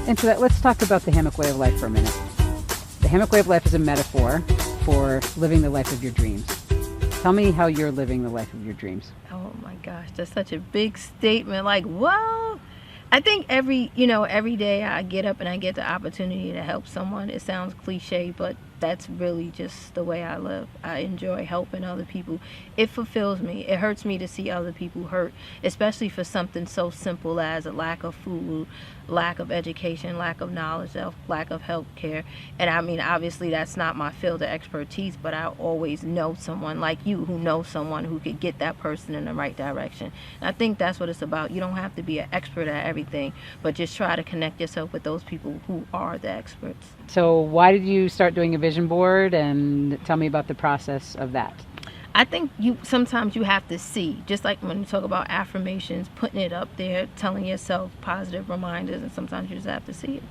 Antoinette, let's talk about the hammock way of life for a minute. The hammock way of life is a metaphor for living the life of your dreams. Tell me how you're living the life of your dreams. Oh my gosh, that's such a big statement. Like, well, I think every day I get up and I get the opportunity to help someone. It sounds cliche, but that's really just the way I live. I enjoy helping other people. It fulfills me. It hurts me to see other people hurt, especially for something so simple as a lack of food, lack of education, lack of knowledge, lack of health care. And I mean, obviously that's not my field of expertise, but I always know someone like you who knows someone who could get that person in the right direction. And I think that's what it's about. You don't have to be an expert at everything, but just try to connect yourself with those people who are the experts. So why did you start doing a vision board, and tell me about the process of that? I think sometimes you have to see, just like when you talk about affirmations, putting it up there, telling yourself positive reminders, and sometimes you just have to see it.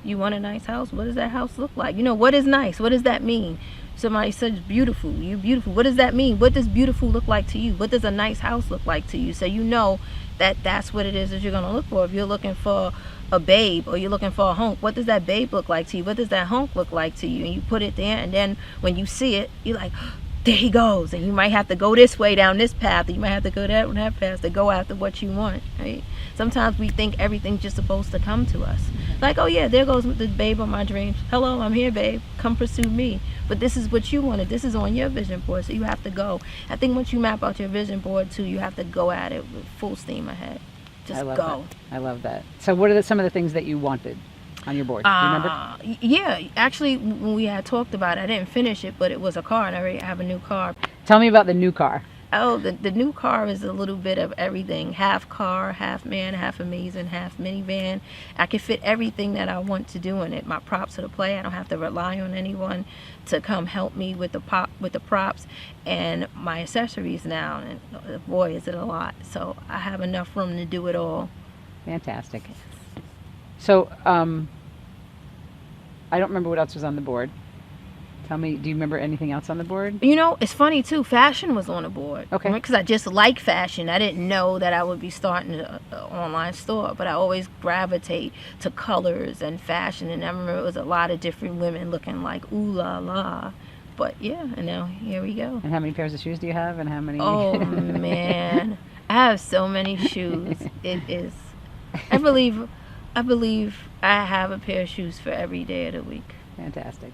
You want a nice house? What does that house look like? What is nice? What does that mean? Somebody says beautiful. You're beautiful. What does that mean? What does beautiful look like to you? What does a nice house look like to you? So you know that's what it is that you're going to look for. If you're looking for a babe or you're looking for a hunk, what does that babe look like to you? What does that hunk look like to you? And you put it there, and then when you see it, you're like, there he goes. And you might have to go this way down this path, or you might have to go that path to go after what you want, right? Sometimes we think everything's just supposed to come to us. Like, oh yeah, there goes the babe of my dreams. Hello, I'm here, babe. Come pursue me. But this is what you wanted. This is on your vision board, so you have to go. I think once you map out your vision board too, you have to go at it with full steam ahead. Just go. I love that. So what are some of the things that you wanted on your board? Do you remember? Yeah, actually, when we had talked about it, I didn't finish it, but it was a car, and I already have a new car. Tell me about the new car. Oh, the new car is a little bit of everything. Half car, half man, half amazing, half minivan. I can fit everything that I want to do in it. My props to the play. I don't have to rely on anyone to come help me with the props, and my accessories now. And boy, is it a lot. So I have enough room to do it all. Fantastic. So I don't remember what else was on the board. Tell me, do you remember anything else on the board? It's funny too. Fashion was on the board. Okay. Because I just like fashion. I didn't know that I would be starting an online store, but I always gravitate to colors and fashion. And I remember it was a lot of different women looking like ooh la la. But yeah, and now here we go. And how many pairs of shoes do you have? And how many? Oh man, I have so many shoes. It is. I believe I have a pair of shoes for every day of the week. Fantastic.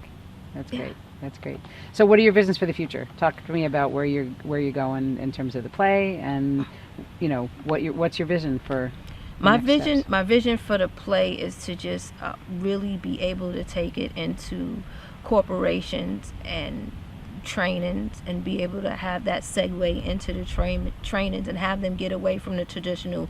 That's great. That's great. So what are your visions for the future? Talk to me about where you're going in terms of the play, and what's your vision for my vision for the play is to just really be able to take it into corporations and trainings, and be able to have that segue into the trainings, and have them get away from the traditional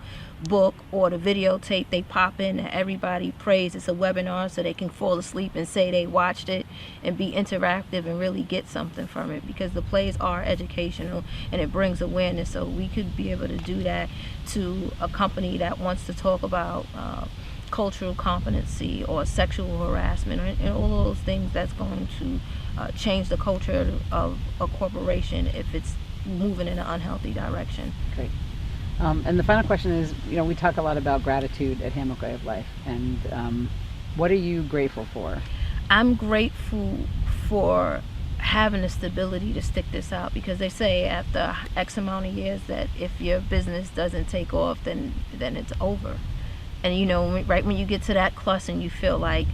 book or the videotape they pop in and everybody prays. It's a webinar, so they can fall asleep and say they watched it, and be interactive and really get something from it, because the plays are educational and it brings awareness. So we could be able to do that to a company that wants to talk about cultural competency or sexual harassment, and all of those things that's going to change the culture of a corporation if it's moving in an unhealthy direction. Great. And the final question is, we talk a lot about gratitude at Hammock Way of Life, and what are you grateful for? I'm grateful for having the stability to stick this out, because they say after X amount of years that if your business doesn't take off, then it's over. And right when you get to that cluster and you feel like,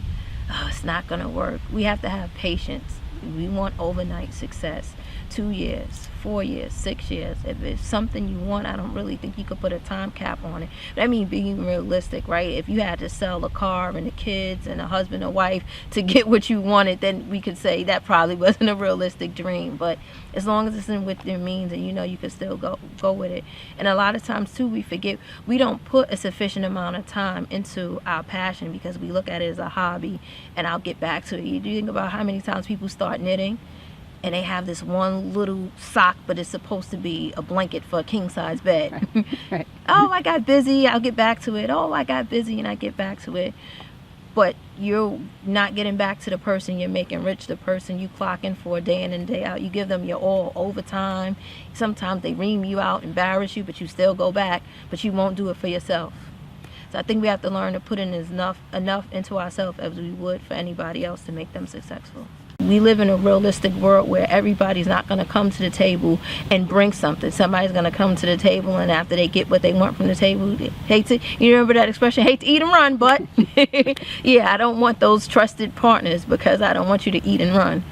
oh, it's not going to work, we have to have patience. We want overnight success. 2 years, 4 years, 6 years. If it's something you want, I don't really think you could put a time cap on it. But I mean, being realistic, right? If you had to sell a car and the kids and a husband and wife to get what you wanted, then we could say that probably wasn't a realistic dream. But as long as it's within your means, and you can still go with it. And a lot of times too, we forget we don't put a sufficient amount of time into our passion, because we look at it as a hobby, and I'll get back to it. You think about how many times people start knitting, and they have this one little sock, but it's supposed to be a blanket for a king-size bed. Right. Oh, I got busy, I'll get back to it. Oh, I got busy, and I get back to it. But you're not getting back to the person you're making rich, the person you clocking for day in and day out. You give them your all overtime. Sometimes they ream you out, embarrass you, but you still go back, but you won't do it for yourself. So I think we have to learn to put in enough into ourselves as we would for anybody else to make them successful. We live in a realistic world where everybody's not going to come to the table and bring something. Somebody's going to come to the table, and after they get what they want from the table, you remember that expression, hate to eat and run, but yeah, I don't want those trusted partners because I don't want you to eat and run.